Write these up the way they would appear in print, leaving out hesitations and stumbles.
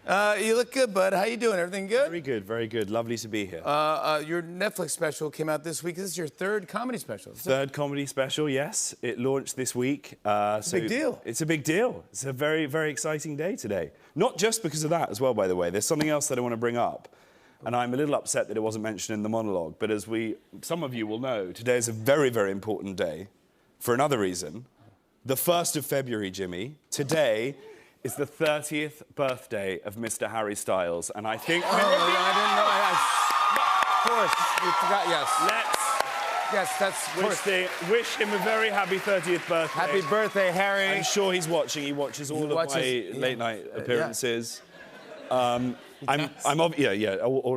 You look good, bud. How you doing? Everything good? Very good, very good. Lovely to be here. Your Netflix special came out this week. This is your third comedy special. Third comedy special, yes. It launched this week. It's a big deal. It's a big deal. It's a very, very exciting day today. Not just because of that as well, by the way. There's something else that I want to bring up. And I'm a little upset that it wasn't mentioned in the monologue. But as some of you will know, today is a very, very important day for another reason. The 1st of February, Jimmy. Today is the 30th birthday of Mr. Harry Styles, and I think... Oh, I didn't know. Of course, we forgot, yes. Let's wish him a very happy 30th birthday. Happy birthday, Harry. I'm sure he's watching. He watches all of my late-night appearances. All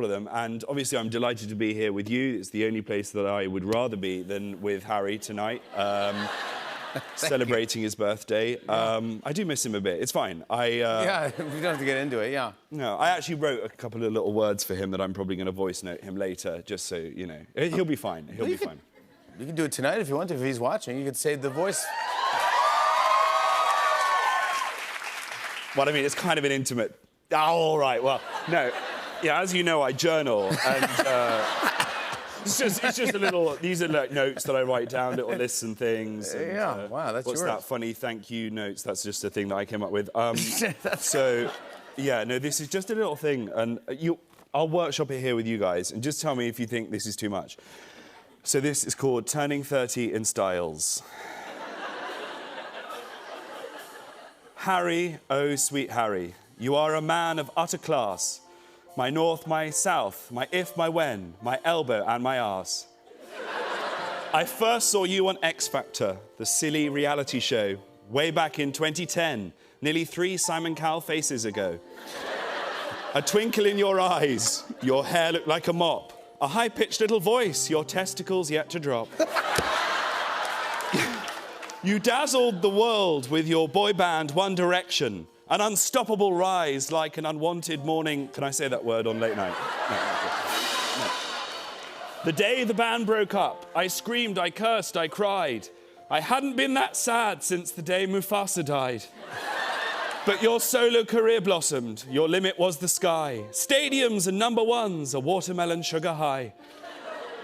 of them. And obviously, I'm delighted to be here with you. It's the only place that I would rather be than with Harry tonight. Celebrating his birthday. I do miss him a bit. It's fine. Yeah, we don't have to get into it, yeah. No, I actually wrote a couple of little words for him that I'm probably going to voice note him later, just so, you know. He'll be fine. He'll be fine. You can do it tonight if you want to. If he's watching, you could save the voice. Well, I mean, it's kind of an intimate... Oh, all right, well, no. Yeah, as you know, I journal, and... It's just a little... These are like notes that I write down, little lists and things. And, yeah, wow, that's what's yours. that funny thank you notes? That's just a thing that I came up with. So, yeah, no, this is just a little thing. And I'll workshop it here with you guys, and just tell me if you think this is too much. So this is called Turning 30 in Styles. Harry, oh, sweet Harry, you are a man of utter class. My north, my south, my if, my when, my elbow and my arse. I first saw you on X Factor, the silly reality show, way back in 2010, nearly 3 Simon Cowell faces ago. A twinkle in your eyes, your hair looked like a mop, a high-pitched little voice, your testicles yet to drop. You dazzled the world with your boy band One Direction, an unstoppable rise like an unwanted morning... Can I say that word on late night? No. The day the band broke up, I screamed, I cursed, I cried. I hadn't been that sad since the day Mufasa died. But your solo career blossomed. Your limit was the sky. Stadiums and number ones, a watermelon sugar high.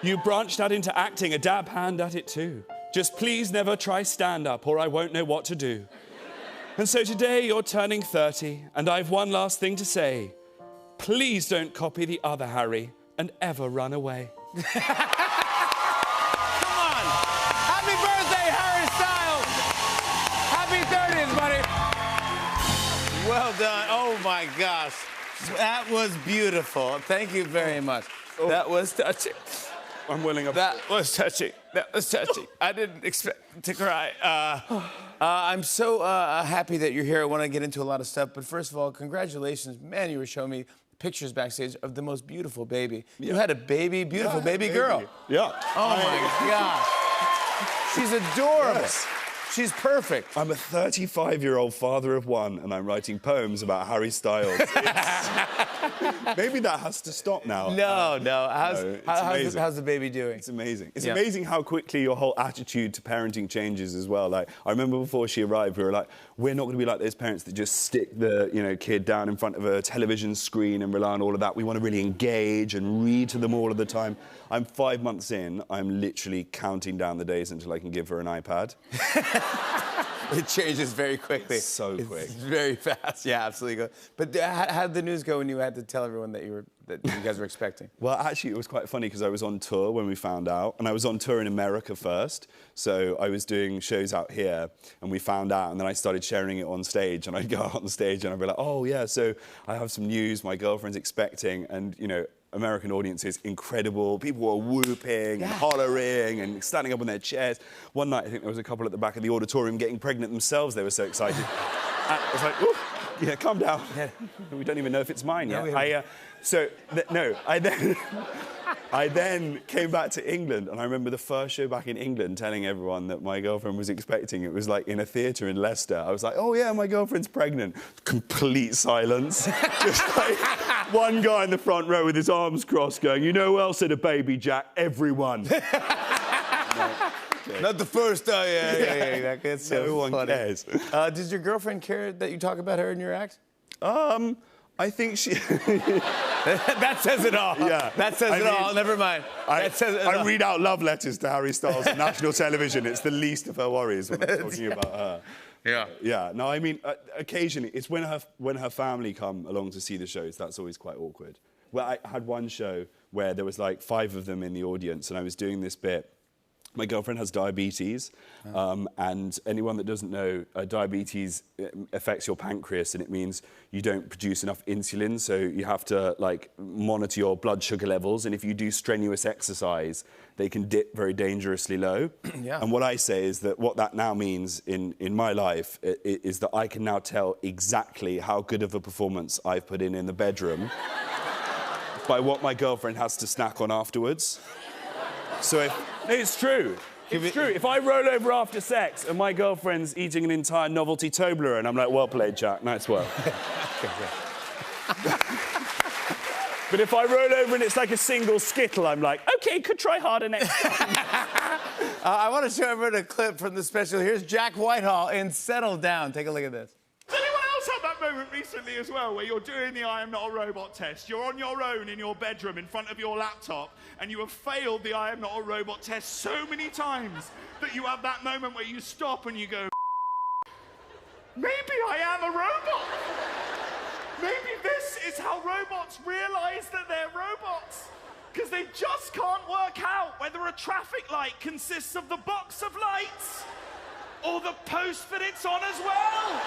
You branched out into acting, a dab hand at it too. Just please never try stand-up or I won't know what to do. And so today you're turning 30, and I've one last thing to say. Please don't copy the other Harry and ever run away. Come on! Happy birthday, Harry Styles! Happy 30th, buddy! Well done. Oh, my gosh. That was beautiful. Thank you very much. Oh. That was touching. I'm willing up. That was touching. That was touching. I didn't expect to cry. I'm so happy that you're here. I want to get into a lot of stuff. But first of all, congratulations. Man, you were showing me pictures backstage of the most beautiful baby. Yeah. You had a baby, beautiful baby girl. Yeah. Oh, my gosh. She's adorable. Yes. She's perfect. I'm a 35-year-old father of one, and I'm writing poems about Harry Styles. Maybe that has to stop now. No. How's the baby doing? It's amazing. It's amazing how quickly your whole attitude to parenting changes as well. Like, I remember before she arrived, we were like, we're not going to be like those parents that just stick the, kid down in front of a television screen and rely on all of that. We want to really engage and read to them all of the time. I'm 5 months in. I'm literally counting down the days until I can give her an iPad. It changes very quickly. It's so quick. It's very fast. Yeah, absolutely. But how did the news go when you had to tell everyone that you guys were expecting? Well, actually, it was quite funny because I was on tour when we found out, and I was on tour in America first. So I was doing shows out here, and we found out, and then I started sharing it on stage, and I'd go out on stage, and I'd be like, oh, yeah, so I have some news. My girlfriend's expecting, and, American audiences, incredible. People were whooping and hollering and standing up on their chairs. One night, I think there was a couple at the back of the auditorium getting pregnant themselves. They were so excited. I was like, ooh, calm down. Yeah. We don't even know if it's mine yet. I then came back to England, and I remember the first show back in England telling everyone that my girlfriend was expecting. It was like in a theatre in Leicester. I was like, oh yeah, my girlfriend's pregnant. Complete silence. Just like one guy in the front row with his arms crossed going, you know who else had a baby, Jack? Everyone. Not the first, yeah. That's so no one funny. cares. Does your girlfriend care that you talk about her in your act? I think she... That says it all. Yeah. That says it all. Never mind. That says it all. I read out love letters to Harry Styles on national television. It's the least of her worries when I'm talking about her. Yeah. Yeah. No, I mean, occasionally, it's when her family come along to see the shows, that's always quite awkward. Well, I had one show where there was like 5 of them in the audience, and I was doing this bit. My girlfriend has diabetes, and anyone that doesn't know, diabetes affects your pancreas, and it means you don't produce enough insulin, so you have to like monitor your blood sugar levels, and if you do strenuous exercise, they can dip very dangerously low. Yeah. And what I say is that what that now means in my life is that I can now tell exactly how good of a performance I've put in the bedroom by what my girlfriend has to snack on afterwards. So it's true. It's true. If I roll over after sex and my girlfriend's eating an entire novelty Toblerone, I'm like, well played, Jack. Nice work. But if I roll over and it's like a single Skittle, I'm like, OK, could try harder next time. I want to show everyone a clip from the special. Here's Jack Whitehall in Settle Down. Take a look at this. Does anyone else have that moment recently as well, where you're doing the I am not a robot test? You're on your own in your bedroom in front of your laptop, and you have failed the I am not a robot test so many times that you have that moment where you stop and you go, maybe I am a robot. Maybe this is how robots realize that they're robots. Because they just can't work out whether a traffic light consists of the box of lights or the post that it's on as well.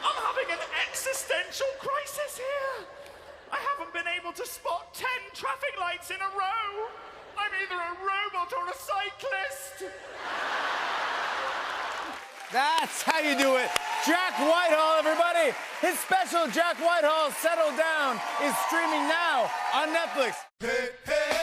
I'm having an existential crisis here. I haven't been able to spot 10 traffic lights in a row. I'm either a robot or a cyclist. That's how you do it. Jack Whitehall, everybody. His special, Jack Whitehall, Settle Down, is streaming now on Netflix. Hey, hey.